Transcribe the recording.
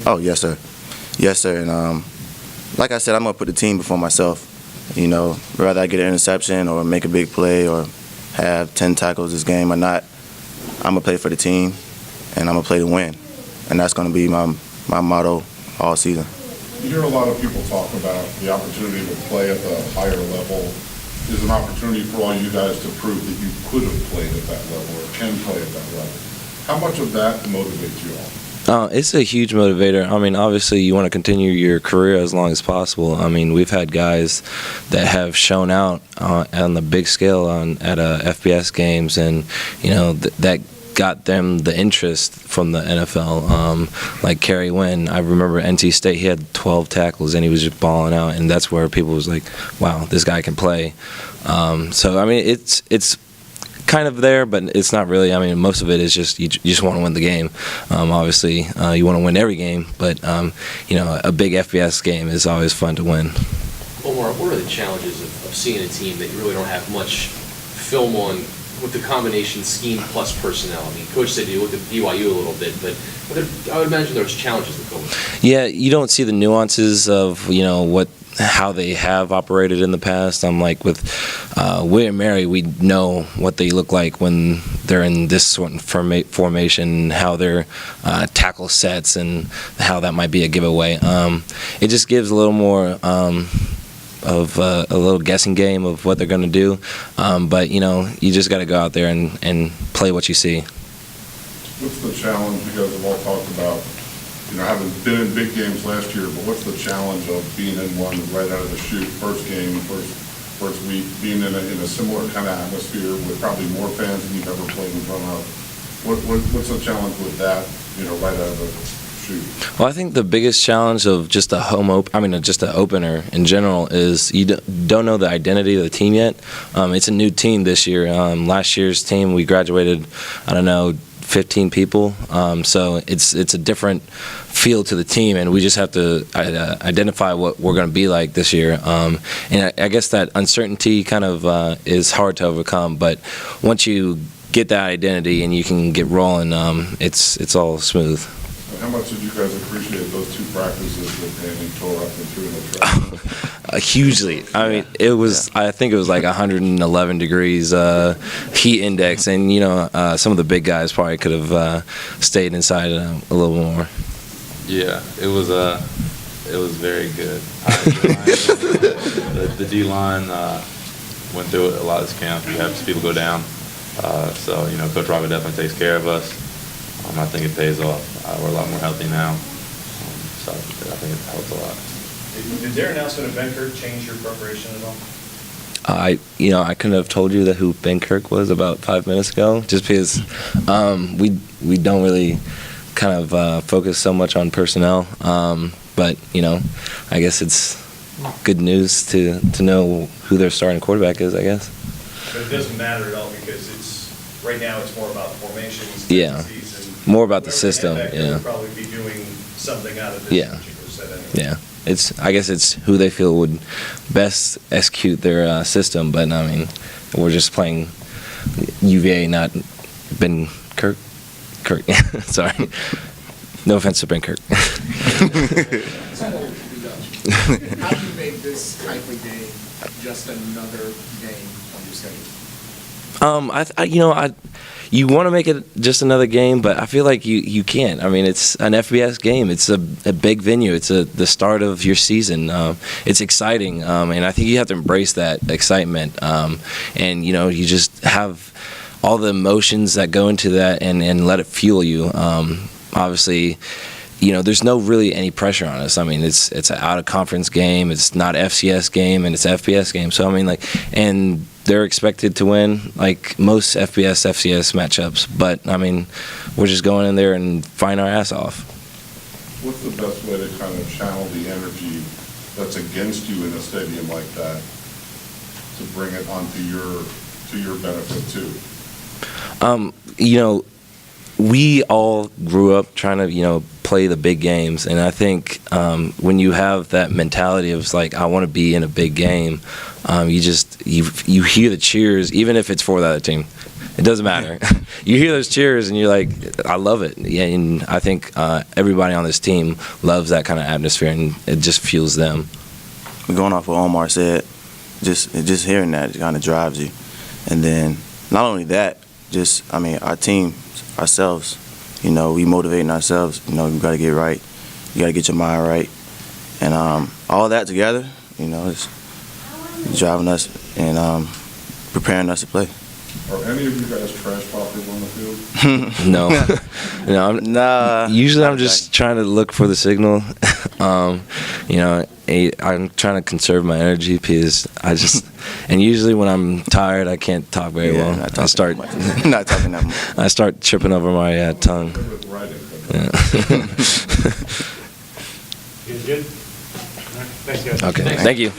Oh, yes, sir. Yes, sir. And like I said, I'm going to put the team before myself. You know, whether I get an interception or make a big play or have 10 tackles this game or not, I'm going to play for the team, and I'm going to play to win. And that's going to be my motto all season. You hear a lot of people talk about the opportunity to play at the higher level is an opportunity for all you guys to prove that you could have played at that level or can play at that level. How much of that motivates you all? It's a huge motivator. I mean, obviously, you want to continue your career as long as possible. I mean, we've had guys that have shown out on the big scale at FBS games, and you know that got them the interest from the NFL. Like Kerry Wynn, I remember NC State, he had 12 tackles and he was just balling out, and that's where people was like, wow, this guy can play. So I mean, it's kind of there, but it's not really. I mean, most of it is just you just want to win the game. Obviously, you want to win every game, but you know, a big FBS game is always fun to win. Omar, what are the challenges of seeing a team that you really don't have much film on with the combination scheme plus personnel? I mean, Coach said you looked at BYU a little bit, but I would imagine there's challenges that go with it. Yeah, you don't see the nuances of, you know, how they have operated in the past. Like with William Mary, we know what they look like when they're in this sort of formation, how their tackle sets, and how that might be a giveaway. It just gives a little more of a little guessing game of what they're going to do. But, you know, you just got to go out there and play what you see. What's the challenge? You guys have all talked about, you know, having been in big games last year, but what's the challenge of being in one right out of the chute, first game, first week, being in a similar kind of atmosphere with probably more fans than you've ever played in front of? What's the challenge with that, you know, right out of the chute? Well, I think the biggest challenge of just just an opener in general is you don't know the identity of the team yet. It's a new team this year. Last year's team, we graduated, 15 people, so it's a different feel to the team, and we just have to identify what we're going to be like this year. And I guess that uncertainty kind of is hard to overcome, but once you get that identity and you can get rolling, it's all smooth. How much did you guys appreciate those two practices that Danny tore up and threw in the trash? Hugely. I mean, it was. I think it was like 111 degrees heat index, and you know, some of the big guys probably could have stayed inside a little more. Yeah, it was very good. The D-line went through it a lot this camp. We have people go down, so you know, Coach Robert definitely takes care of us. I think it pays off. We're a lot more healthy now, so I think it helps a lot. Did their announcement of Ben Kirk change your preparation at all? I couldn't have told you who Ben Kirk was about 5 minutes ago, just because we don't really kind of focus so much on personnel. But you know, I guess it's good news to know who their starting quarterback is, I guess. But it doesn't matter at all because right now it's more about formations. Yeah. More about the system, yeah. Would probably be doing something out of this. Yeah. Yeah. I guess it's who they feel would best execute their system, but I mean, we're just playing UVA, not Ben Kirk. Sorry. No offense to Ben Kirk. How do you make this type of game just another game on your schedule? You want to make it just another game, but I feel like you can't. I mean, it's an FBS game. It's a big venue. It's the start of your season. It's exciting, and I think you have to embrace that excitement. And you know, you just have all the emotions that go into that, and let it fuel you. Obviously, you know, there's no really any pressure on us. I mean, it's an out of conference game. It's not FCS game, and it's an FBS game. So I mean, and they're expected to win like most FCS matchups. But I mean, we're just going in there and fighting our ass off. What's the best way to kind of channel the energy that's against you in a stadium like that to bring it onto your benefit too? You know, we all grew up trying to, you know, play the big games, and I think when you have that mentality of like, I want to be in a big game, you hear the cheers, even if it's for the other team. It doesn't matter. You hear those cheers and you're like, I love it. Yeah, and I think everybody on this team loves that kind of atmosphere, and it just fuels them. Going off what Omar said, just hearing that kind of drives you. And then not only that, our team, ourselves, we motivating ourselves. You got to get right. You got to get your mind right. And all that together, is driving us and preparing us to play. Are any of you guys trash talkers on the field? No. Nah. Usually I'm just trying to look for the signal. I'm trying to conserve my energy because and usually when I'm tired, I can't talk very well. Not I start not talking that much. I start tripping over my tongue. With writing, but- Yeah. You good? All right. Thanks, guys. Okay. Thank you.